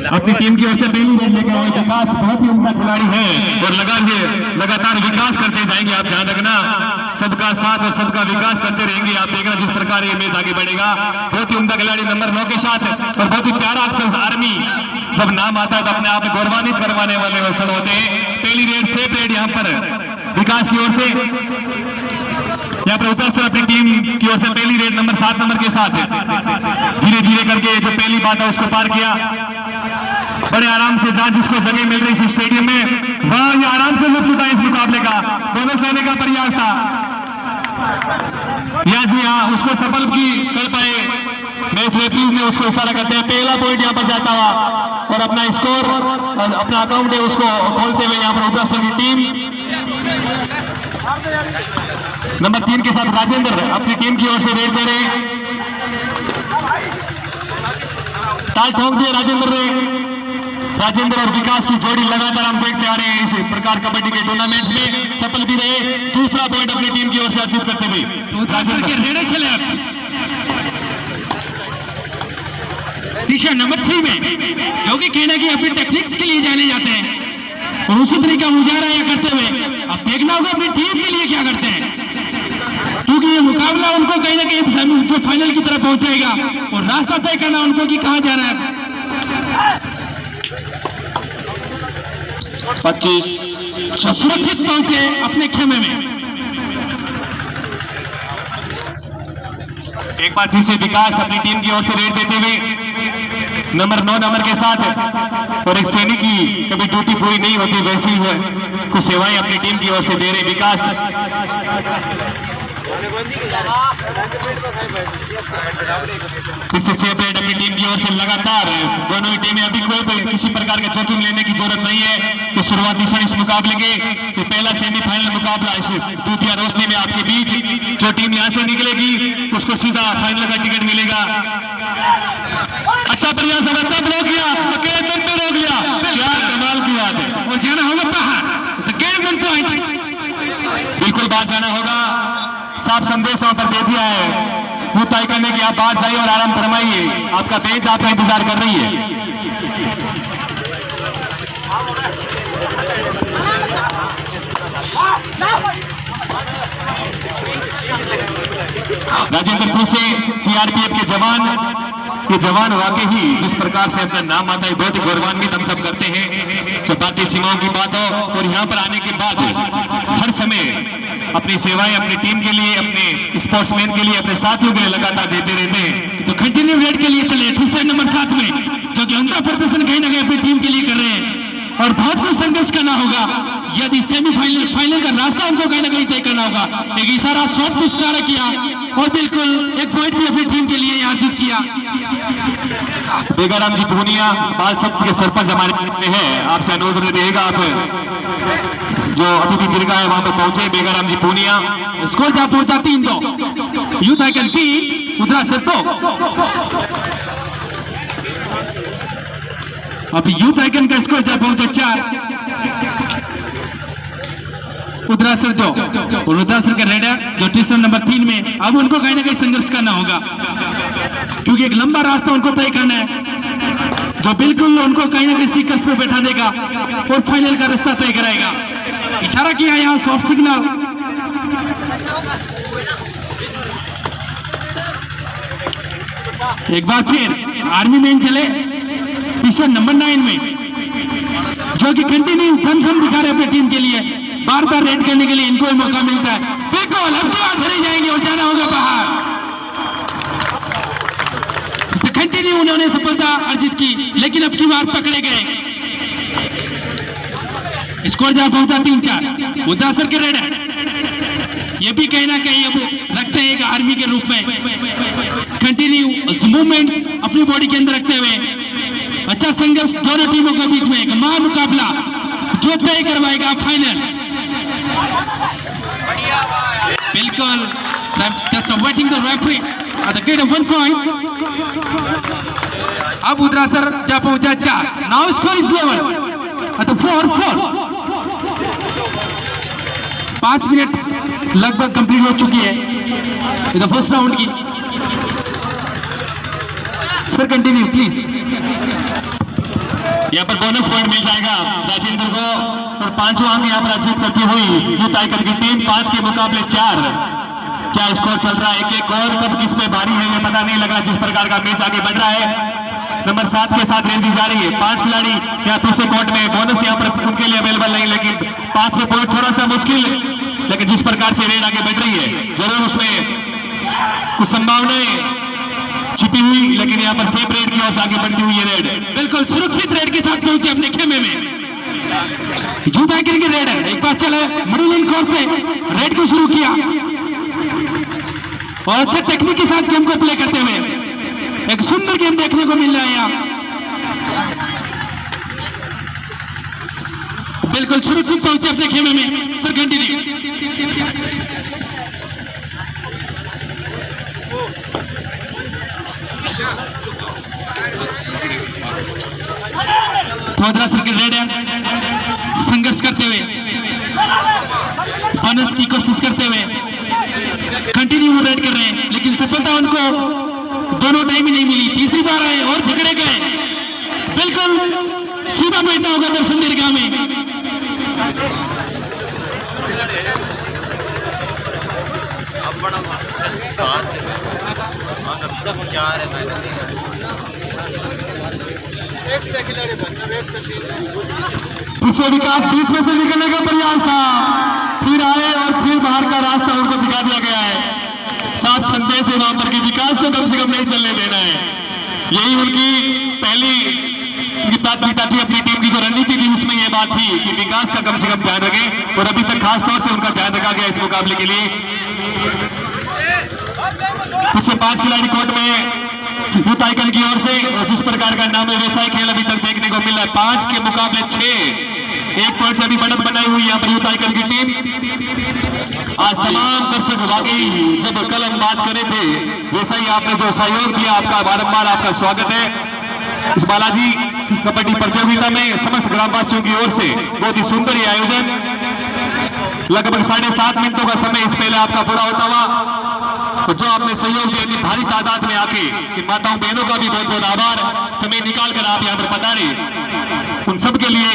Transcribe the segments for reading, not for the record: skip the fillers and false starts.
अपनी टीम की ओर से पहली रेड लेकर आए विकास बहुत ही उम्दा खिलाड़ी है और लगातार विकास करते जाएंगे। आप ध्यान रखना, सबका साथ और सबका विकास करते रहेंगे। आप देखना जिस प्रकार ये मैच आगे बढ़ेगा। बहुत ही उम्दा खिलाड़ी नंबर 9 के साथ और बहुत ही प्यारा अक्सर आर्मी जब नाम आता है तो अपने आप में गौरवान्वित करवाने वाले अवसर होते हैं। पहली रेड सेफ रेड यहाँ पर विकास की ओर से, यहाँ पर उत्तर अपनी टीम की ओर से पहली रेड नंबर 7 नंबर के साथ धीरे धीरे करके जो पहली बात है उसको पार किया। बड़े आराम से जहां जिसको जगह मिल रही इस स्टेडियम में वहां ये आराम से लुत्फ उठाए इस मुकाबले का। बोनस लेने का प्रयास था या जी हाँ, उसको सफल की कर पाए। मैच रेफरीज ने उसको इशारा करते हैं पहला पॉइंट यहाँ पर जाता हुआ और अपना स्कोर और अपना अकाउंट है उसको खोलते हुए यहाँ पर उत्तराखंड की टीम नंबर 3 के साथ राजेंद्र अपनी टीम की ओर से रेड दे रहे हैं। ताल ठोक दिए राजेंद्र और विकास की जोड़ी लगातार हम देखते आ रहे हैं। इस प्रकार कबड्डी के टूर्नामेंट्स में सफल भी रहे। दूसरा पॉइंट अपनी टीम की ओर से अर्जित करते हुए राजेंद्र के रेडे चले आप दिशा नंबर 3 में, जो कि कहना कि अपनी टेक्निक्स के लिए जाने जाते हैं और उसी तरीका मुजाहरा या करते हुए अब देखना होगा अपनी टीम के लिए क्या करते हैं, क्योंकि ये मुकाबला उनको कहीं ना कहीं जो फाइनल की तरफ पहुंचाएगा और रास्ता तय करना उनको कि कहां जाना है। 25 सुरक्षित पहुंचे अपने खेमे में। एक बार फिर से विकास अपनी टीम की ओर से रेड देते हुए नंबर 9 नंबर के साथ और एक सैनिक की कभी ड्यूटी पूरी नहीं होती वैसी है कुछ सेवाएं अपनी टीम की ओर से दे रहे विकास। फिर से सेफ रेड अपनी टीम की ओर से लगातार दोनों ही टीमें अभी कोई किसी प्रकार के जोखिम लेने की जरूरत नहीं है। तो शुरुआती क्षण इस मुकाबले के तो पहला सेमीफाइनल मुकाबला इस दूतिया रोशनी में आपके बीच जो टीम यहां से निकलेगी उसको सीधा फाइनल का टिकट मिलेगा। अच्छा प्रयास है, अच्छा ब्लॉक किया, अकेले दम पे रोक लिया, क्या कमाल की बात है। और जाना होगा बाहर, बिल्कुल बाहर जाना होगा। साफ संदेश वहां पर दे दिया है वो तय करने की आप बात जाइए और आराम फरमाइए, आपका बेंच आपका इंतजार कर रही है। राजेंद्रपुर से सीआरपीएफ के जवान, ये जवान वाकई ही जिस प्रकार से अपना नाम आता है बहुत ही गौरवान्वित हम सब करते हैं जब भारतीय सीमाओं की बात हो। और यहाँ पर आने के बाद हर समय अपनी सेवाएं अपनी टीम के लिए, अपने स्पोर्ट्समैन के लिए, अपने साथियों के लिए लगातार देते रहते हैं। तो कंटिन्यू रेड के लिए चले नंबर 7 में जो कि उनका प्रदर्शन कहीं ना कहीं अपनी टीम के लिए कर रहे हैं और बहुत कुछ संघर्ष करना होगा यदि सेमीफाइनल का रास्ता उनको कहीं ना कहीं तय करना होगा। एक इशारा सॉफ्ट इशारा किया और बिल्कुल एक पॉइंट भी अपनी टीम के लिए अर्जित किया। बेगाराम जी पूनिया बाल सप्त के सरपंच हमारे में है, आपसे अनुरोध रहेगा आप जो अतिथि दीर्घा है वहां पर पहुंचे। बेगाराम जी पूनिया स्कोर जहां पहुंचा 3-2 यूथ आइकन 3 उधरा से 2 अब यूथ आइकन का स्कोर जहां पहुंचा 4 उदरासर 2 और उदरासर का रेडर जो टीसर नंबर 3 में। अब उनको कहीं ना कहीं संघर्ष करना होगा क्योंकि एक लंबा रास्ता उनको तय करना है जो बिल्कुल उनको कहीं ना कहीं सीक्वेंस पे बैठा देगा और फाइनल का रास्ता तय कराएगा। इशारा किया यहाँ सॉफ्ट सिग्नल। एक बार फिर आर्मी मैन चले टीसर नंबर 9 में जो कि कंटिन्यू फन दिखा रहे अपनी टीम के लिए, बार बार रेड करने के लिए इनको मौका मिलता है। बिल्कुल अब तो धरे जाएंगे और जाना होगा बाहर। कंटिन्यू उन्होंने सफलता अर्जित की लेकिन अब की बार पकड़े गए। स्कोर जहां पहुंचा 3-4 उदासर के रेडर ये भी कहीं ना कहीं अब रखते हैं एक आर्मी के रूप में कंटिन्यू मूवमेंट्स अपनी बॉडी के अंदर रखते हुए। अच्छा संघर्ष दोनों टीमों के बीच में एक महा मुकाबला जो तय करवाएगा फाइनल। बिल्कुल just awaiting the referee at the gate of 1 point. अब उदरासर जा पहुंचा 4। Now score is level at the 4-4। 5 minute लगभग कंप्लीट हो चुकी है फर्स्ट राउंड की। Sir continue please. यहाँ पर बोनस पॉइंट मिल जाएगा राजेंद्र को और पांचों अंक यहाँ पर अर्जित करती हुई यूथ आइकन की टीम 5 के मुकाबले 4। क्या स्कोर चल रहा है? एक और कब किस पे भारी है ये पता नहीं लग रहा। जिस प्रकार का मैच आगे बढ़ रहा है, नंबर 7 के साथ रेंज दी जा रही है। 5 खिलाड़ी यहाँ पीछे कोर्ट में, बोनस यहाँ पर उनके लिए अवेलेबल नहीं, लेकिन 5 में पॉइंट थोड़ा सा मुश्किल। लेकिन जिस प्रकार से रेड आगे बढ़ रही है जरूर उसमें कुछ संभावनाएं छिपी हुई, लेकिन यहाँ पर सेफ रेड की ओर से आगे बढ़ती हुई है रेड। बिल्कुल सुरक्षित रेड के साथ पहुंचे अपने खेमे में। यूथ आइकन की रेड है, एक बार चले मिडिल लाइन कोर्स से रेड को शुरू किया और अच्छा टेक्निक के साथ गेम को प्ले करते हुए एक सुंदर गेम देखने को मिल रहा है यहाँ। बिल्कुल सुरक्षित पहुंचे अपने खेमे में। Sir continue. थोड़ा सर्किट रेड है, संघर्ष करते हुए बोनस की कोशिश करते हुए कंटिन्यू रेड कर रहे हैं, लेकिन सफलता उनको दोनों टाइम ही नहीं मिली। तीसरी बार आए और झगड़े गए। बिल्कुल सीधा बैठना होगा दर्शन दीर्घा में। पीछे विकास बीच में से निकलने का प्रयास था, फिर आए और फिर बाहर का रास्ता उनको दिखा दिया गया है। साफ संदेश है वहां पर कि विकास को कम से कम नहीं चलने देना है। यही उनकी पहली प्राथमिकता थी। अपनी टीम की जो रणनीति थी उसमें यह बात थी कि विकास का कम से कम ध्यान रखें, और अभी तक खास तौर से उनका ध्यान रखा गया इस मुकाबले के लिए। पीछे 5 खिलाड़ी कोर्ट में यूथ आइकन की ओर से, और जिस प्रकार का नाम है वैसा ही खेल अभी तक देखने को मिल रहा है। 5 के मुकाबले 6, 1 पॉइंट से अभी बढ़त बनाई हुई यहाँ पर यूथ आइकन की टीम। आज तमाम दर्शक वाकई जब कल हम बात करे थे वैसा ही आपने जो सहयोग दिया, आपका बारंबार आपका स्वागत है। इस बालाजी कबड्डी प्रतियोगिता में समस्त ग्रामवासियों की ओर से बहुत ही सुंदर ये आयोजन। लगभग 7.5 मिनटों का समय इस पहले आपका पूरा होता हुआ, तो जो आपने सहयोग दिया इतनी भारी तादाद में आके, कि माताओं बहनों का भी बहुत बहुत आभार। समय निकाल कर आप यहाँ पर पधारे, उन सब के लिए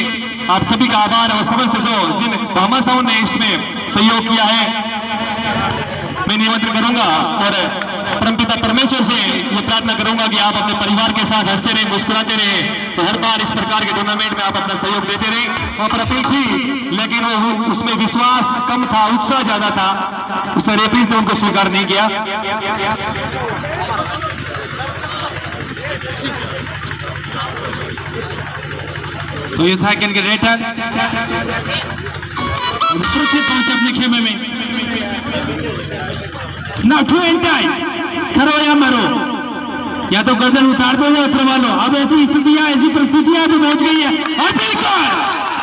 आप सभी का आभार। और समस्त जो जिन भामाशाहों ने इसमें सहयोग किया है, मैं निमंत्रण करूंगा और परमपिता परमेश्वर से ये प्रार्थना करूंगा कि आप अपने परिवार के साथ हंसते रहे, मुस्कुराते रहे। तो हर बार इस प्रकार के टूर्नामेंट में आप अपना सहयोग देते रहे। वहां पर अपील थी, लेकिन वो उसमें विश्वास कम था, उत्साह ज्यादा था, उसने रेफरीज ने उनको स्वीकार नहीं किया। तो यूथ आइकन के रेटर सुरक्षित पहुंचे अपने खेमे में। Now to end time, करो या मरो, या तो गर्दन उतार दो या उतरवा लो। अब ऐसी स्थितियां, ऐसी परिस्थितियां अभी पहुंच गई है। और बिल्कुल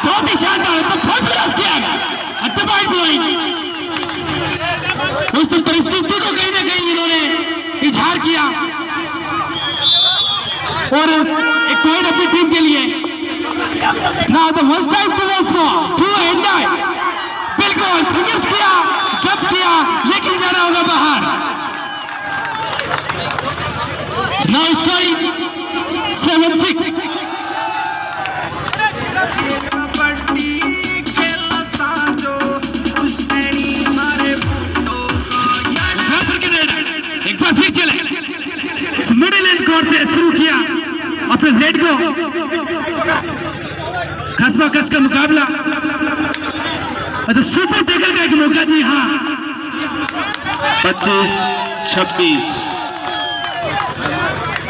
बहुत ही शानदार, तो फॉर्मुलास किया at the point blowing। उस परिस्थिति को कहीं ना कहीं इन्होंने इजहार किया और एक पॉइंट अपनी टीम के लिए। Now the first time to the small, to end time, बिल्कुल संघर्ष किया, जब किया, लेकिन जाना होगा बाहर। Now scoring 7-6। एक बार फिर चले, मिडिल लाइन कोर्स से शुरू किया अपने रेड को, खसमा खस का मुकाबला, तो सुपर टेकर का एक मौका। जी हाँ, 25-26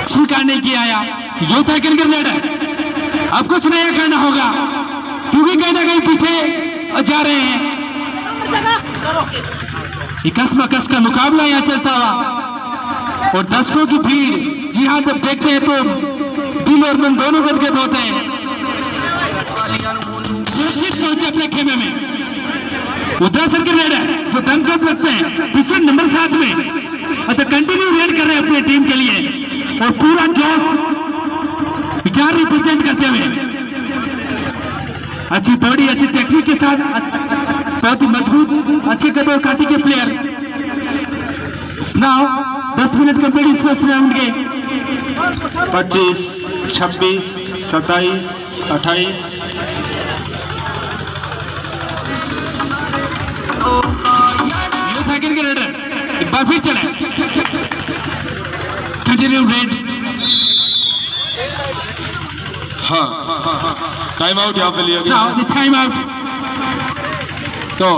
स्वीकार नहीं किया आया। यूथ आइकन के रेड है, अब कुछ नया करना होगा, क्योंकि कहीं ना कहीं पीछे जा रहे हैं। कसमा कस का मुकाबला यहाँ चलता हुआ और दर्शकों की भीड़, जी हाँ, जब देखते हैं तो दिल और मन दोनों गदगद होते हैं। सुरक्षित पहुंचे अपने खेमे में। उत्तराखंड के रेड है जो दमकम रखते हैं पिछले नंबर 7 में, तो कंटिन्यू रेड कर रहे हैं अपनी टीम के लिए और पूरा जोश विचार रिप्रेजेंट करते हुए। अच्छी बॉडी, अच्छी टेक्निक के साथ, बहुत ही मजबूत, अच्छे कदम काटी के प्लेयर। नाउ 10 मिनट कंप्लीट इस फर्स्ट राउंड के। 25, 26, 27, 28। यूथ आइकन के रेडर एक बार फिर चले। Continue red. हाँ, टाइम आउट यहाँ पे लिया गया। Time out. तो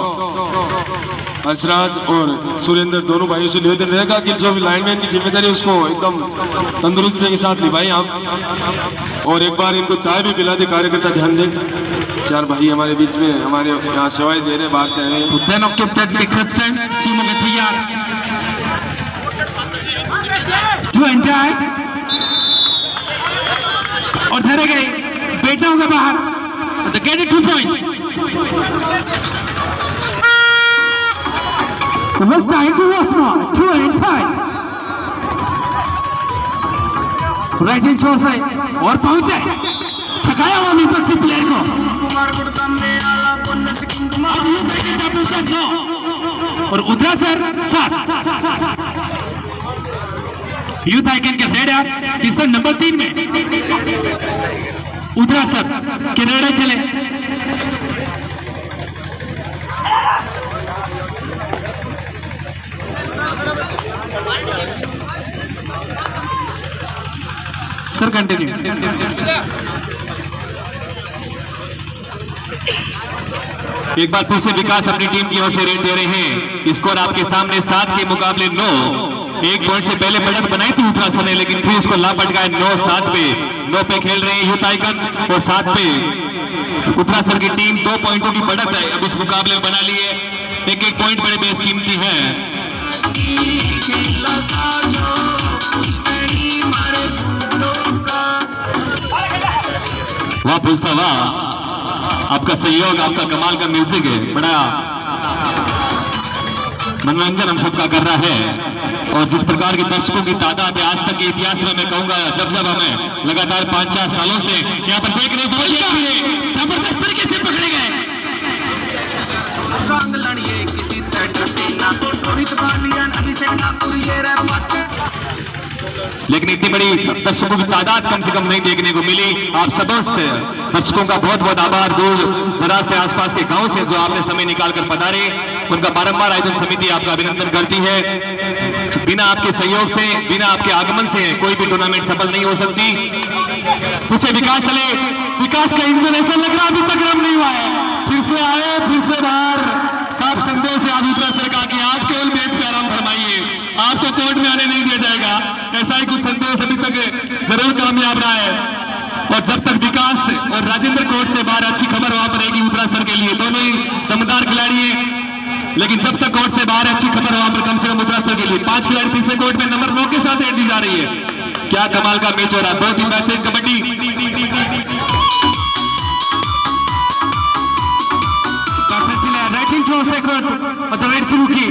हर्षराज और सुरेंद्र दोनों भाइयों से निवेदन रहेगा कि जो भी लाइनमैन की जिम्मेदारी उसको एकदम तंदुरुस्ती के साथ निभाएं आप। और एक बार इनको चाय भी पिला दे, कार्यकर्ता ध्यान दें। 4 भाई हमारे बीच में हमारे यहाँ सेवाएं दे रहे, बाहर से आए हैं। देन ऑफ कैप्टन के कैप्टन सीमो के तैयार टू एंजॉय और धरे गए, बैठना होगा बाहर। The gate 2 point. Must I do a small 2 and 5 right in चोर से और पहुंचे, छकाया हुआ विपक्षी प्लेयर को। और उधरा सर 7 यूथ आइकन के रेडर टीशर्ट नंबर 3 में उधरा सर के रेडर चले। Sir continue. एक बार फिर से विकास अपनी टीम की ओर से रेड दे रहे हैं। स्कोर आपके सामने 7 के मुकाबले 9। 1 पॉइंट से पहले बढ़त बनाई थी उत्तराखंड ने, लेकिन फिर उसको ला पटकाए। 9-7 पे 9 पे खेल रहे हैं यूथ आइकन और 7 पे उत्तराखंड की टीम। 2 पॉइंटों की बढ़त है अब इस मुकाबले में बना लिए। एक पॉइंट बड़े बेशकीमती है। वाह पुलसा वाह, आपका सहयोग, आपका कमाल का म्यूजिक है, बड़ा मनोरंजन हम सबका कर रहा है। और जिस प्रकार के दर्शकों की तादाद है आज तक के इतिहास में, मैं कहूंगा जब हमें लगातार 5-4 सालों से यहाँ पर देख रहे जबरदस्त तरीके से पकड़े गए। लेकिन इतनी बड़ी दर्शकों की तादाद कम से कम नहीं देखने को मिली। आप समस्त दर्शकों का बहुत बहुत आभार। दूर दराज से आसपास के गांव से जो आपने समय निकालकर पधारे, उनका बारंबार आयोजन समिति आपका अभिनंदन करती है। बिना आपके सहयोग से, बिना आपके आगमन से कोई भी टूर्नामेंट सफल नहीं हो सकती। उसे विकास चले, विकास का इंजन ऐसा लग रहा अभी तक रन नहीं हुआ है। फिर से आए, फिर से बाहर। साफ संदेश है आज उत्तरा सरकार की, आप केवल मैच पे आराम फरमाइए, आपको कोर्ट में आने नहीं दिया जाएगा। ऐसा ही कुछ संदेश अभी तक जरूर कामयाब रहा है। और जब तक विकास और राजेंद्र कोर्ट से बाहर, अच्छी खबर वहां पर रहेगी उत्तराखंड के लिए। दोनों ही दमदार खिलाड़ी हैं, लेकिन जब तक कोर्ट से बाहर अच्छी खबर वहां पर कम से कम उत्तराखंड के लिए। 5 खिलाड़ी पीछे कोर्ट में नंबर 9 के साथ एंड दी जा रही है। क्या कमाल का मैच हो रहा है, बहुत ही बेहतरीन कबड्डी। शुरू की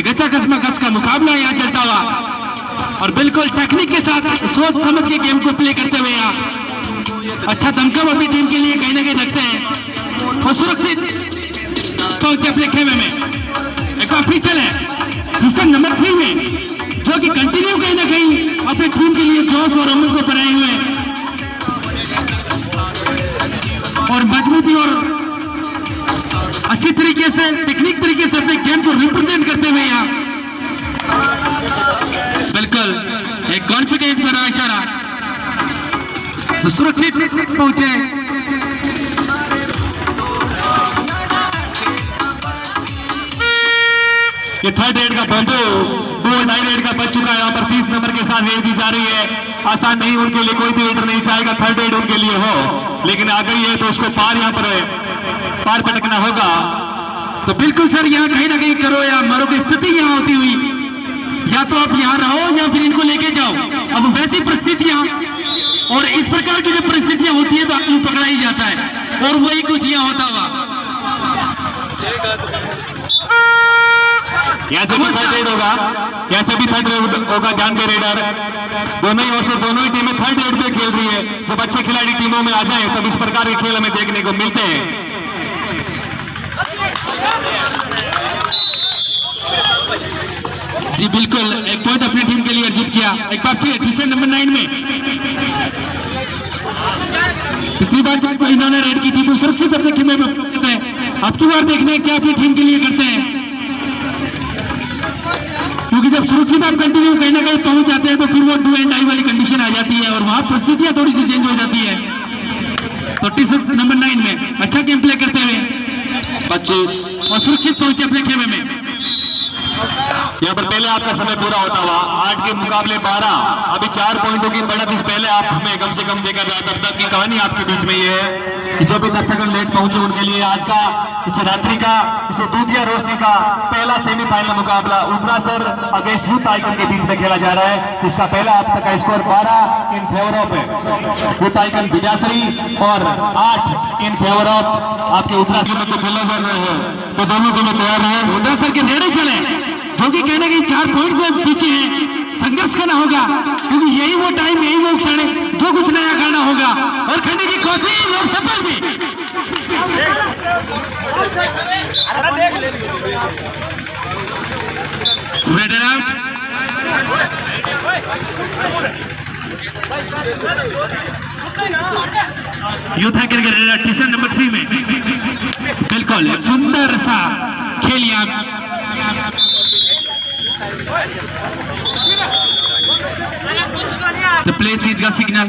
गचा कसमा कस का मुकाबला यहाँ चलता हुआ और बिल्कुल टेक्निक के साथ सोच समझ के गेम को प्ले करते हुए यहाँ अच्छा दमकम अपनी टीम के लिए कहीं ना कहीं रखते हैं और सुरक्षित पहुंचे अपने खेमे में। एक बार फिर चले टीशर्ट नंबर 3 में जो कि कंटिन्यू कहीं ना कहीं अपने टीम के लिए जोश और अमल को बनाए हुए और मजबूती और अच्छी तरीके से टेक्निक तरीके से अपने गेम को रिप्रेजेंट करते हुए यहाँ बिल्कुल एक कॉन्फिडेंस बना इशारा तो सुरक्षित पहुंचे। ये थर्ड रेड का बंबू 2 रेड का बच चुका है। यहाँ पर 30 नंबर के साथ रेड दी जा रही है। आसान नहीं, उनके लिए कोई भी रेडर नहीं चाहेगा थर्ड रेड उनके लिए हो, लेकिन आ गई है तो उसको पार यहाँ पर पार पटकना होगा। तो बिल्कुल सर यहाँ कहीं ना कहीं करो या मरो की स्थिति यहाँ होती हुई, या तो आप यहाँ रहो या फिर इनको लेके जाओ। अब वैसी परिस्थितियां और इस प्रकार की जब परिस्थितियां होती है तो आदमी पकड़ा ही जाता है और वही कुछ यहाँ होता हुआ। यहाँ से भी थर्ड रेड होगा, यहाँ से भी थर्ड रेड होगा। ध्यान दे रेडर, दोनों ही ओर से दोनों ही टीमें थर्ड रेड पे खेल रही है। जब अच्छे खिलाड़ी टीमों में आ जाए तब इस प्रकार के खेल हमें देखने को मिलते हैं। जी बिल्कुल, एक पॉइंट अपनी टीम के लिए अर्जित किया। एक बार फिर टी-शर्ट नंबर 9 में पिछली बार जब इन्होंने रेड की थी तो सुरक्षित अपने खेमे में करते हैं। अब की बार देखने क्या अपनी टीम के लिए करते हैं, क्योंकि जब सुरक्षित आप कंटिन्यू कहीं ना कहीं पहुंच जाते हैं तो फिर वो डू एंड डाई वाली कंडीशन आ जाती है और वहां परिस्थितियां थोड़ी सी चेंज हो जाती है। तो टी-शर्ट नंबर 9 में अच्छा गेम प्ले करते हुए 25 और सुरक्षित पहुंचे अपने खेमे में। यहाँ पर पहले आपका समय पूरा होता हुआ 8 के मुकाबले 12, अभी 4 पॉइंटों की बढ़त इस पहले आप हमें कम से कम देखा जाए। तब तक की कहानी आपके बीच में ये है कि जो भी दर्शक लेट पहुंचे उनके लिए आज का इस रात्रि का इसे दूधिया रोशनी का पहला सेमीफाइनल मुकाबला उत्तरासर अगेंस्ट यूथ आइकन के बीच में खेला जा रहा है। इसका पहला अब तक का score 12 in favour of youth icon Vidyashree और 8 इन फेवर ऑफ आपके उत्तरासर में खेला जा रहा है। तो दोनों के लिए तैयार है। उत्तरासर के नेड़े चले जो कि कहने के 4 पॉइंट से पीछे हैं, संघर्ष करना होगा क्योंकि यही वो टाइम, यही वो क्षण है जो कुछ नया करना होगा और करने की कोशिश और सफल भी। रेड आउट यूथ हैकर के रेड टी-शर्ट नंबर 3 में बिल्कुल एक सुंदर सा खेल यहाँ The play sees का सिग्नल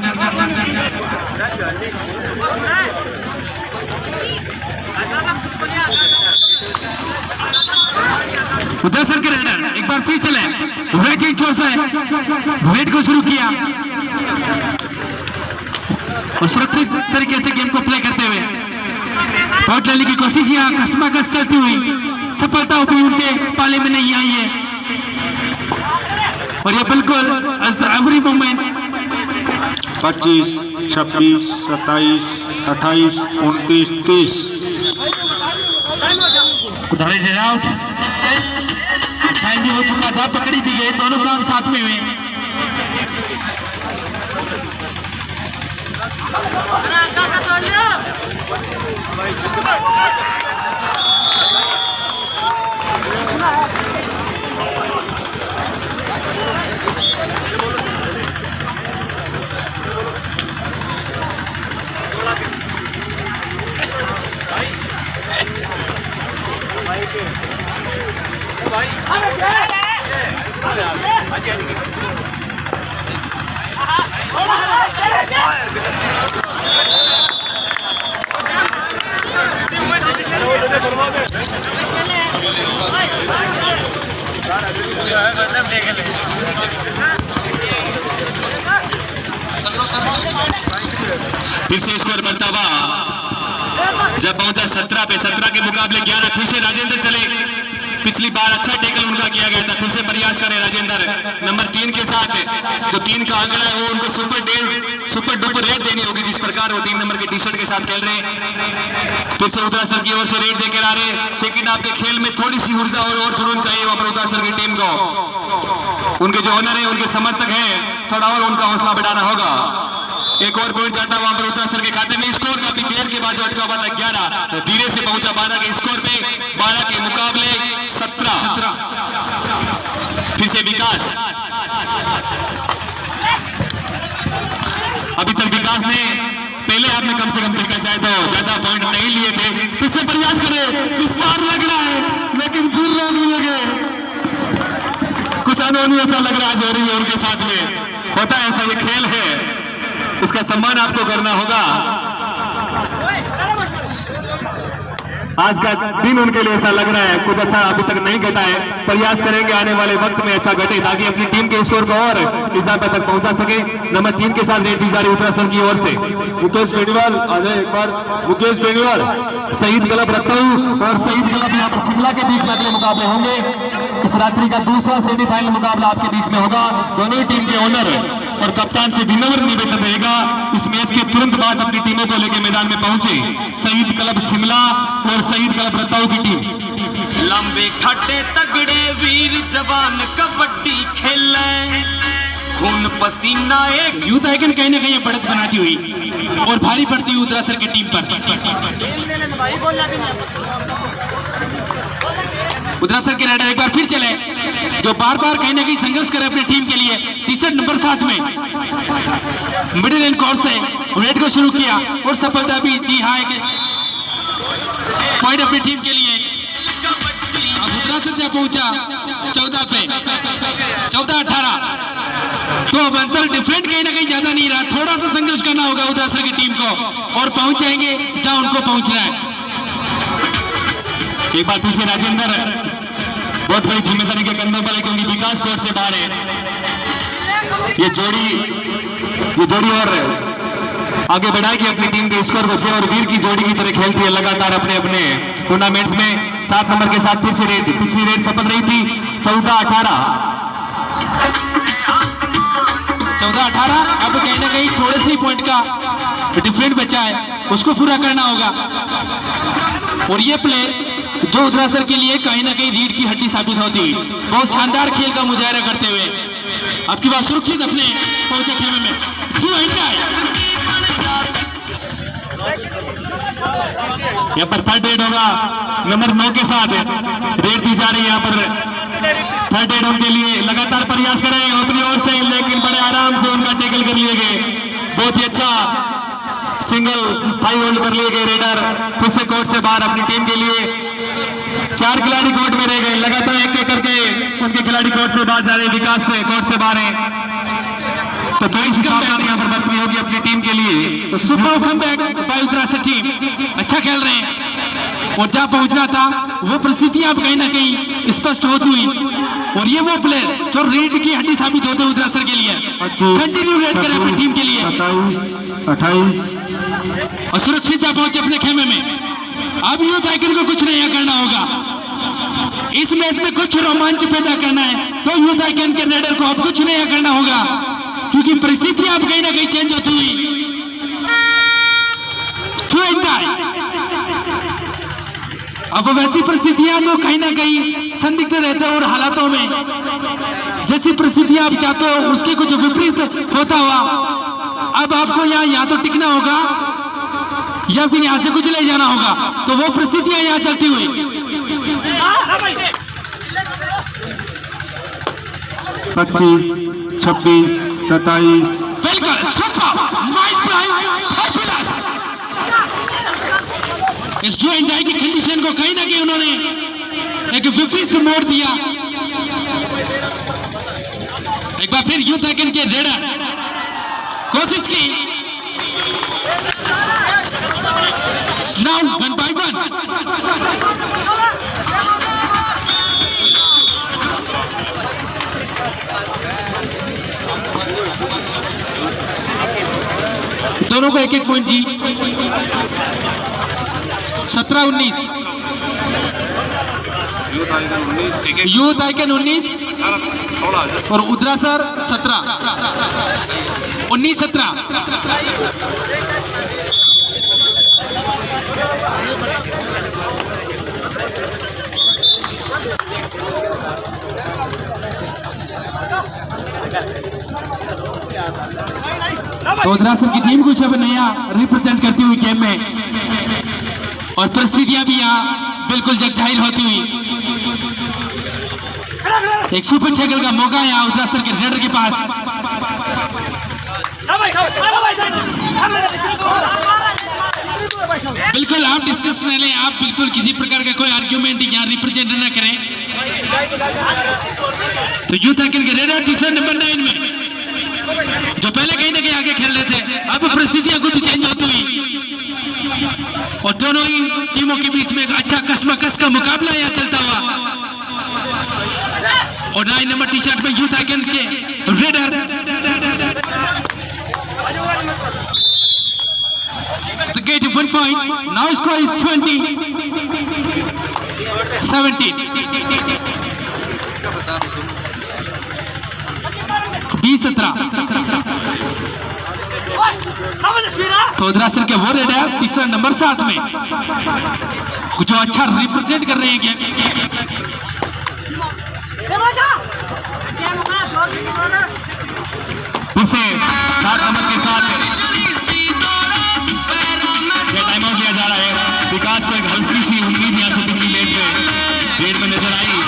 उधर सर के रेडर एक बार फिर चले वेटिंग चोर से वेट को शुरू किया और सुरक्षित तरीके से गेम को प्ले करते हुए पॉइंट लेने की कोशिश यहाँ कसमाकस चलती हुई सफलता भी उनके पाले में नहीं आई है और ये बिल्कुल एवरी मोमेंट 25 26 27 28 29 30 उधर आउट टाइम भी हो चुका था, पकड़ी भी गई, दोनों काम साथ में हुए। फिर से स्कोर बनता हुआ जब पहुंचा 17 पे, 17 के मुकाबले 11। फिर से राजेंद्र चले, पिछली बार अच्छा टैकल उनका किया गया था, फिर से प्रयास करें राजेंद्र नंबर 3 के साथ। जो 3 का आंकड़ा है वो उनको सुपर डुपर रेट देनी होगी जिस प्रकार वो 3 नंबर के टी-शर्ट के साथ खेल रहे हैं। फिर से उत्तरासर की ओर से रेट देकर आ रहे, लेकिन आपके खेल में थोड़ी सी ऊर्जा और जुनून चाहिए वहां पर उत्तरासर की टीम को। उनके जो ओनर है, उनके समर्थक हैं, थोड़ा और उनका हौसला बढ़ाना होगा। एक और पॉइंट जाता वहां पर उत्तरासर के खाते में। स्कोर का भी देर के बाद जो अटका हुआ था 11 धीरे से पहुंचा 12 के स्कोर पे। 12 के मुकाबले 17। फिर से विकास, अभी तक विकास ने पहले आपने कम से कम देखा जाए तो ज्यादा पॉइंट नहीं लिए थे। फिर से प्रयास करे, इस बार लग रहा है लेकिन फिर रोक लिए गए। कुछ अनहोनी ऐसा लग रहा है हो रही है उनके साथ में। होता है ऐसा, ये खेल है, इसका सम्मान आपको करना होगा। आज का दिन उनके लिए ऐसा लग रहा है कुछ अच्छा अभी तक नहीं घटा है। प्रयास करेंगे आने वाले वक्त में अच्छा घटे ताकि अपनी टीम के स्कोर को और इजाफे तक पहुंचा सके। नंबर 3 के साथ रेड दी जा रही उत्तरासर की ओर से। मुकेश बेनीवाल आ जाए एक बार। मुकेश बेनीवाल, शहीद क्लब रत्तू और शहीद क्लब यहाँ पर शिमला के बीच में अगले मुकाबले होंगे। इस रात्रि का दूसरा सेमीफाइनल मुकाबला आपके बीच में होगा। दोनों ही टीम के ओनर और कप्तान से विनम्र निवेदन रहेगा इस मैच के तुरंत बाद अपनी टीमों को लेकर मैदान में पहुंचे शहीद क्लब शिमला और शहीद क्लब रत्ताऊ की टीम। लंबे खट्टे तगड़े वीर जवान कबड्डी खेले, खून पसीना एक यूथ आइकन कहीं ना कहीं बढ़त बनाती हुई और भारी पड़ती हुई उत्तरासर की टीम पर। उदरासर के राइडर एक बार फिर चले, जो बार बार कहीं ना कहीं संघर्ष करे अपनी टीम के लिए। टी-शर्ट नंबर 7 में मिडिल एंड कोर्स से रेड को शुरू किया और सफलता भी जी हाँ, एक पॉइंट अपनी टीम के लिए। अब उदरासर जब पहुंचा 14 पे 14-18, तो अब अंतर डिफरेंट कहीं ना कहीं ज्यादा नहीं रहा। थोड़ा सा संघर्ष करना होगा उदरासर की टीम को और पहुंच जाएंगे जहां उनको पहुंचना है। एक बार पीछे राजेंद्र बहुत बड़ी जिम्मेदारी के कंधों पर है, क्योंकि विकास कोर्ट से बाहर है। ये जोड़ी और आगे बढ़ाएगी अपनी टीम के स्कोर को। जय और वीर की जोड़ी की तरह खेलती है लगातार अपने अपने टूर्नामेंट्स में। 7 नंबर के साथ फिर से रेड, पिछली रेड सफल रही थी 14-18। अब कहीं ना कहीं थोड़े से पॉइंट का डिफरेंट बचा है, उसको पूरा करना होगा। और ये प्ले जो उदरासर के लिए कहीं ना कहीं रीढ़ की हड्डी साबित होती, बहुत शानदार खेल का मुजाहरा करते हुए आपकी बात सुरक्षित अपने पहुंचे खेमे में। यहाँ पर थर्ड रेड होगा नंबर 9 के साथ रेड दी जा रही है। यहाँ पर थर्ड रेड के लिए लगातार प्रयास करें अपनी ओर से, लेकिन बड़े आराम से उनका टैकल कर लिए गए। बहुत ही अच्छा सिंगल हाई होल्ड कर लिए गए रेडर। फिर से कोर्ट से बाहर अपनी टीम के लिए 4 खिलाड़ी कोर्ट में रह गए। लगातार एक एक करके उनके खिलाड़ी कोर्ट से बाहर जा रहे हैं, विकास से कोर्ट से बाहर है। तो कई सावधानी यहाँ पर बरतनी होगी अपनी टीम के लिए। तो super comeback by Udrasar team, अच्छा खेल रहे हैं। और जहां पहुंचना था वो परिस्थितियां अब कहीं ना कहीं स्पष्ट होती हुई, और ये वो प्लेयर जो रीढ़ की हड्डी साबित होते हैं उदरासर के लिए। कंटिन्यू रेड करें अपनी टीम के लिए 28 और सुरक्षित जा पहुंचे अपने खेमे में। अब यूथ आइकन को कुछ नहीं करना होगा, इस मैच में कुछ रोमांच पैदा करना है। तो यूथ आइकन के रेडर को अब कुछ नहीं करना होगा, क्योंकि परिस्थितियां अब कहीं ना कहीं चेंज होती हुई। अब वैसी परिस्थितियां जो कहीं ना कहीं संदिग्ध रहते हैं और हालातों में जैसी परिस्थितियां आप चाहते हो उसके कुछ विपरीत होता हुआ, अब आपको यहाँ तो टिकना होगा या फिर यहाँ से कुछ ले जाना होगा। तो वो परिस्थितियां यहाँ चलती हुई 25, 26, 27। बिल्कुल सुपर नाइस प्ले, फैबुलस। इस जो एंजाई की कंडीशन को कहीं ना कहीं उन्होंने एक विपरीत मोड़ दिया। एक बार फिर यूथ आइकन के रेडर कोशिश की। Now 1 by 1 दोनों को एक एक पॉइंट जी। 17-19 यूथ आइकन 19 और उदरासर 17 19-17। तो उदरासर की टीम कुछ अब नया रिप्रेजेंट करती हुई गेम में, और परिस्थितियां भी यहाँ बिल्कुल जगजाहिर होती हुई। एक सुपर टैकल का मौका यहाँ उदरासर के रेडर के पास। बिल्कुल आप डिस्कस न लें, आप बिल्कुल किसी प्रकार का कोई आर्ग्यूमेंट यहाँ रिप्रेजेंट न करें। तो यूथ आइकन के रेडर टी-शर्ट नंबर 9 में जो पहले कहीं ना कहीं आगे खेल रहे थे, अब परिस्थितियां कुछ चेंज होती हुई और दोनों ही टीमों के बीच में एक अच्छा कस्मकस का मुकाबला यहाँ चलता हुआ। और 9 नंबर टी-शर्ट में यूथ आइकन के raider to get 1 point. Now score is 20-17. 20-17। तो उदरासर के वो रेडर टी-शर्ट नंबर 7 में जो अच्छा रिप्रेजेंट कर रहे हैं गेम। फिर से 7 नंबर के साथ टाइम आउट किया जा रहा है। विकास को एक हल्की सी उम्मीद यहाँ से पिछली रेड में नजर आई।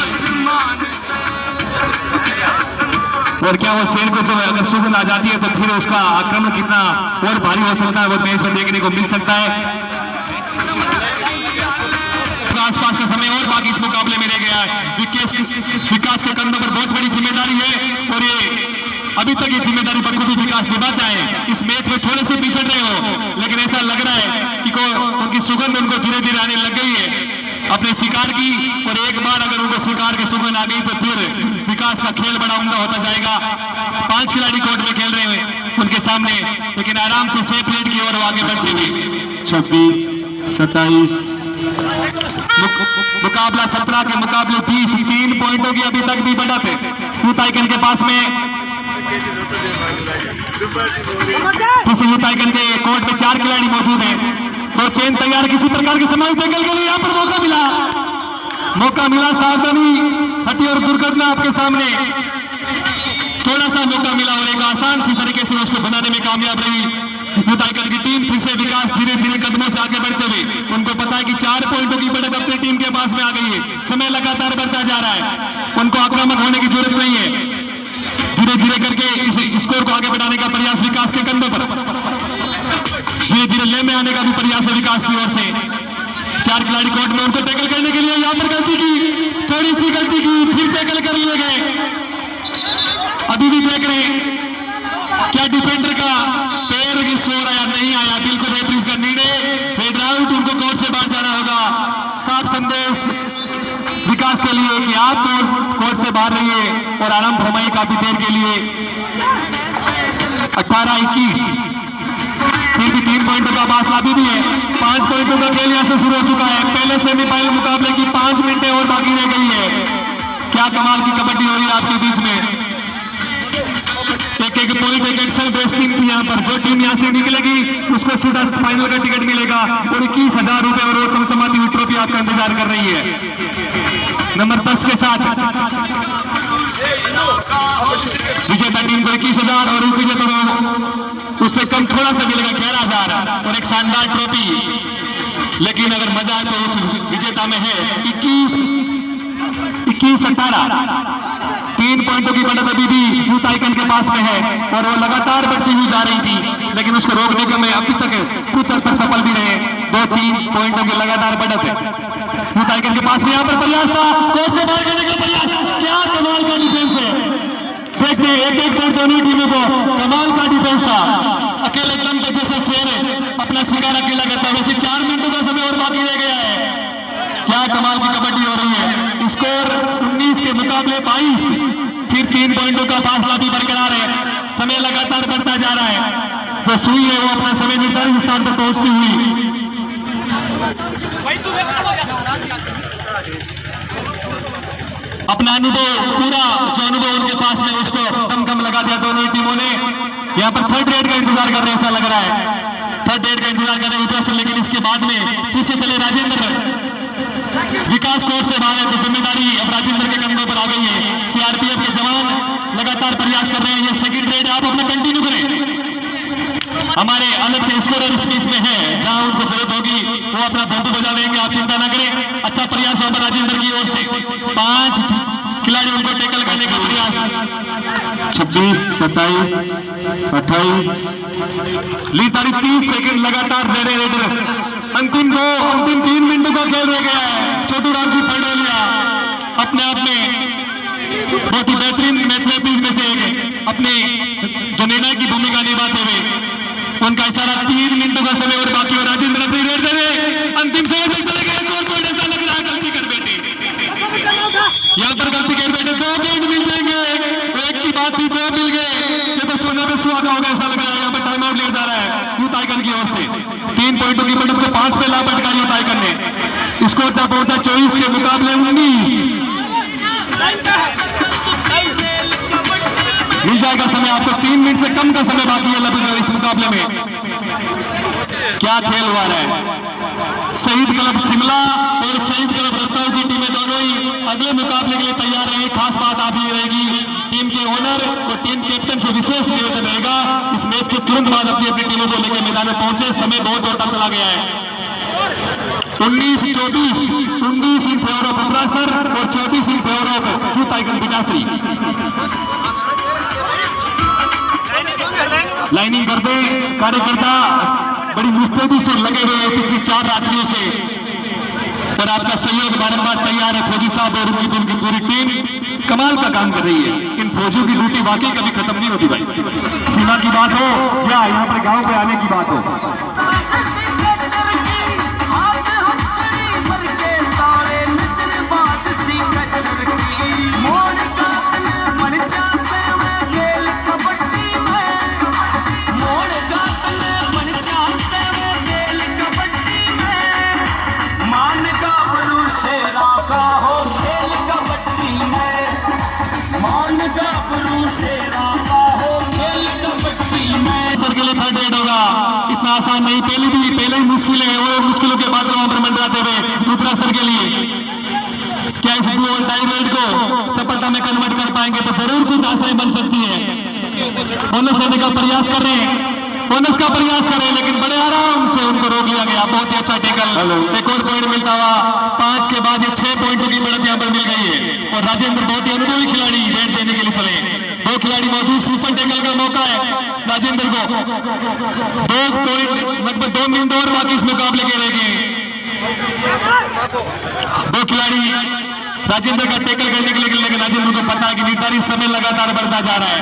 और क्या वो शेर को जो अगर सुगंध आ जाती है तो फिर उसका आक्रमण कितना और भारी हो सकता है वो मैच में देखने को मिल सकता है। आसपास का समय और बाकी इस मुकाबले में रह गया है। विकास के कंधों पर बहुत बड़ी जिम्मेदारी है और ये अभी तक ये जिम्मेदारी बखूबी विकास निभाता है। इस मैच में थोड़े से पिछड़ रहे हो लेकिन ऐसा लग रहा है कि उनकी सुगंध उनको धीरे धीरे आने लग गई है अपने शिकार की, और एक बार अगर उनको शिकार की सुगंध आ गई तो फिर विकास का खेल बड़ा उम्दा होता जाएगा। 5 खिलाड़ी कोर्ट में खेल रहे हैं उनके सामने, लेकिन आराम से सेफ रेट की ओर आगे बढ़ते हुए 26-27 मुकाबला 17 के मुकाबले 20, 3 पॉइंटों की अभी तक भी बढ़त है यूथ आइकन के पास में। यूथ आइकन के कोर्ट में 4 खिलाड़ी मौजूद हैं, तो चेन तैयार किसी प्रकार के समाज टैकल के लिए यहाँ पर मौका मिला। सावधानी हटी और दुर्घटना आपके सामने, थोड़ा सा मौका मिला और एक आसान सी तरीके से उसको बनाने में कामयाब रही यूथ आइकन की टीम। फिर से विकास धीरे धीरे कदमों से आगे बढ़ते हुए उनको पता है कि 4 पॉइंटों की बढ़त अपनी टीम के पास में आ गई है। समय लगातार बढ़ता जा रहा है, उनको आक्रामक होने की जरूरत नहीं है। धीरे धीरे करके इस स्कोर को आगे बढ़ाने का प्रयास विकास के कंधों पर, धीरे धीरे ले में आने का भी प्रयास है विकास की ओर से। 4 खिलाड़ी कोर्ट में उनको टैकल करने के लिए यहाँ पर गलती की, थोड़ी सी गलती की, फिर टैकल कर लिए गए। अभी भी देख रहे हैं क्या डिफेंडर का पैर की शोर आया नहीं आया, बिल्कुल रेफरीज का निर्णय हेड आउट, उनको कोर्ट से बाहर जाना होगा। साफ संदेश विकास के लिए कि आप कोर्ट से बाहर रहिए और आराम फरमाइए काफी देर के लिए। 18-21 फिर भी 3 पॉइंटों का फासला अभी भी है। 5 पॉइंटों का खेल यहाँ से शुरू हो चुका है। पहले सेमीफाइनल मुकाबले की 5 मिनटें और बाकी रह गई है। क्या कमाल की कबड्डी हो रही है आपके बीच में। एक पॉइंट, एक एक्शन बेस्ट टीम थी यहाँ पर। जो टीम यहाँ से निकलेगी उसको सीधा फाइनल का टिकट मिलेगा और 21,000 रुपए और चमचमाती हुई ट्रॉफी आपका इंतजार कर रही है। नंबर 10 के साथ विजेता टीम को 21,000 और उपविजेता को उससे कम थोड़ा सा मिलेगा 11,000 और एक शानदार ट्रॉफी। लेकिन अगर मजा है तो उस विजेता में है 21-18। 3 पॉइंटों की बढ़त अभी भी यूथ आइकन के पास में है और वो लगातार बढ़ती हुई जा रही थी, लेकिन उसको रोकने के में अभी तक कुछ हद तक सफल भी रहे। 2-3 पॉइंटों की लगातार बढ़त है यूथ आइकन के पास में। यहाँ पर प्रयास था कोर्ट से बाहर करने का प्रयास, क्या कमाल का डिफेंस है। देखते हैं एक पॉइंट दोनों टीमों को, कमाल का डिफेंस था। अकेले दम पे जैसे शेर अपना शिकार अकेला करता है वैसे 4 मिनटों का समय और बाकी रह गया है। क्या कमाल की कबड्डी हो रही है। स्कोर 19 के मुकाबले 22, फिर 3 पॉइंटों का फासला भी बरकरार है। समय लगातार बढ़ता जा रहा है। जो सुई है वो अपना समय निर्धारित स्थान पर पहुंचती हुई अपना अनुभव, पूरा जो अनुभव उनके पास में उसको दमखम लगा दिया दोनों टीमों ने। यहाँ पर 3rd रेड का इंतजार कर रहे हैं, ऐसा लग रहा है 3rd रेड का इंतजार कर रहे हैं। लेकिन इसके बाद में पीछे चले राजेंद्र। विकास कोर्ट से बाहर है तो जिम्मेदारी अब राजेंद्र के कंधों पर आ गई है। सीआरपीएफ के जवान लगातार प्रयास कर रहे हैं। ये 2nd रेड आप अपना कंटिन्यू करें। हमारे अलग से स्कोरर स्पीच में है, जहां उनको जरूरत होगी वो अपना बम्बू बजा देंगे, आप चिंता ना करें। अच्छा प्रयास होगा राजेंद्र की ओर से। 5 खिलाड़ी उनको टैकल करने का प्रयास। 26, 27, 28 लीड 30 सेकंड लगातार दे रहे रेडर। अंतिम 3 मिनटों का खेल रह गया है। छोटू राम जी पड़ोलिया अपने आप में बहुत ही बेहतरीन मैच रेफरीज में से एक, अपने जो निर्णय की भूमिका निभाते हुए उनका इशारा 3 मिनटों का समय और बाकी। और राजेंद्र अपनी रेड दे रहे, अंतिम समय तक चले गए। ऐसा लग रहा है गलती कर बैठे, यहाँ पर गलती कर बैठे। 2 पॉइंट मिल जाएंगे, एक की बात थी 2 मिल गए। ये तो सोने पे सुहागा होगा ऐसा लग रहा है। यहाँ पर टाइम आउट लिया जा रहा है यूथ आइकन की ओर से। 3 पॉइंटों की बढ़त को 5 पे ला भटका यूथ आइकन ने। स्कोर तक पहुंचा 24 के मुकाबले 19। मिल जाएगा समय आपको, 3 मिनट से कम का समय बाकी है लगभग इस मुकाबले में। क्या खेल हुआ है। शहीद क्लब शिमला और शहीद क्लब रत्ताऊ की टीमें दोनों ही अगले मुकाबले के लिए तैयार रहे। खास बात आप ये रहेगी, टीम के ओनर और टीम कैप्टन से विशेष निवेदन रहेगा इस मैच के तुरंत बाद अपनी अपनी टीमों को लेकर मैदान में पहुंचे। समय बहुत होता चला गया है। 19-24, 19 इन फेवर ऑफ अफरासर और 34 in favour of youth icon पिटाश्री। लाइनिंग करते कार्यकर्ता बड़ी मुस्तैदी से लगे हुए हैं पिछली 4 रात्रियों से, और आपका सहयोग बारंबार तैयार है। फौजी साहब और उनकी पूरी टीम कमाल का काम कर रही है। इन फौजियों की ड्यूटी वाकई कभी खत्म नहीं होती भाई, सीमा की बात हो या यहाँ पर गांव पे आने की बात हो। इतना आसान नहीं, पहले ही मुश्किल है, और मुश्किलों के बाद वहां पर मंडराते हुए दूसरा सर के लिए क्या इस ब्लू और टाई रेड को सफलता में कन्वर्ट कर पाएंगे तो जरूर कुछ आशाएं बन सकती है। बोनस लेने का प्रयास कर रहे हैं, लेकिन बड़े आराम से उनको रोक लिया गया। बहुत ही अच्छा टेकल, एक और पॉइंट मिलता हुआ 5 के बाद ये 6 पॉइंटों की बढ़त यहाँ पर मिल गई है। और राजेंद्र बहुत ही अनुभवी खिलाड़ी बैट देने के लिए चले, 2 खिलाड़ी मौजूद, सुपर टेकल का मौका है राजेंद्र को। 2 पॉइंट लगभग 2 मिनट और बाकी इस मुकाबले के रह गए। 2 खिलाड़ी राजेंद्र का टेकल करने के लिए, लेकिन राजेंद्र को पता है कि निर्धारित समय लगातार बढ़ता जा रहा है,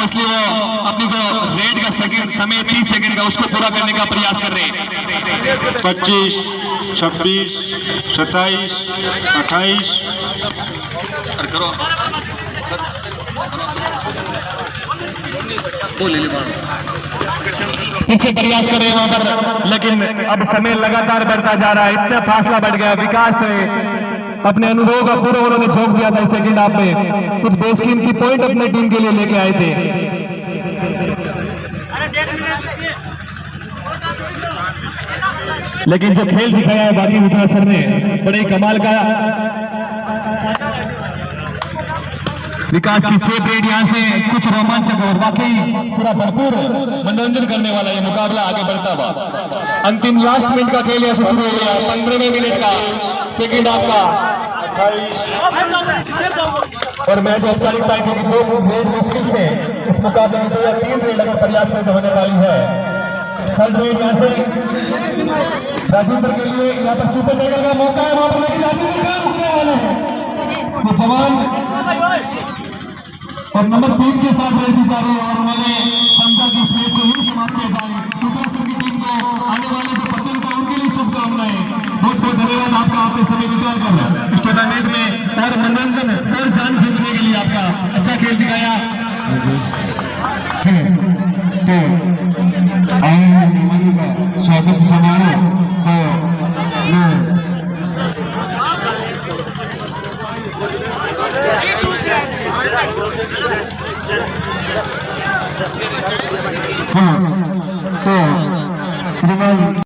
इसलिए वो अपनी जो रेड का समय 30 सेकंड का उसको पूरा करने का प्रयास कर रहे हैं। 25, 26, 27, 28 करो। पीछे प्रयास कर रहे हैं वहां पर, लेकिन अब समय लगातार बढ़ता जा रहा है, इतना फासला बढ़ गया। विकास से अपने अनुभव का पूरा उन्होंने झोंक दिया था। सेकंड हाफ में कुछ बेशकीमती पॉइंट अपने टीम के लिए लेके आए थे। लेकिन जो खेल दिखाया है बाकी मित्रा सर ने, बड़े कमाल का विकास की सेफ रेड यहाँ से कुछ रोमांचक और वाकई पूरा भरपूर मनोरंजन करने वाला ये मुकाबला आगे बढ़ता हुआ। अंतिम लास्ट मिनट का खेल यहाँ से शुरू हो गया, 15वें मिनट का सेकंड हाफ का 28 और मैच औपचारिकता की 2 रेड मुश्किल से इस मुकाबले की 2 या 3 रेड अगर पर्याप्त होने वाली है। थर्ड रेड यहाँ से राजेंद्र के लिए यहाँ पर सुपर टेकल का मौका है वहां पर, लेकिन राजेंद्र कहाँ रुकने वाला है। वो जवान और नंबर 3 के साथ रेड दी जा रही है, और उन्होंने समझा कि इस मैच को यही समाप्त किया जाए। उत्तराखंड की टीम को आने वाले जो प्रतियोगिता उनके लिए शुभकामनाएं। बहुत बहुत धन्यवाद आपका, आपने समय निकाल कर इस टूर्नामेंट में और मनोरंजन और जान खींचने के लिए आपका अच्छा खेल दिखाया। तो स्वागत समारोह तो श्रीमान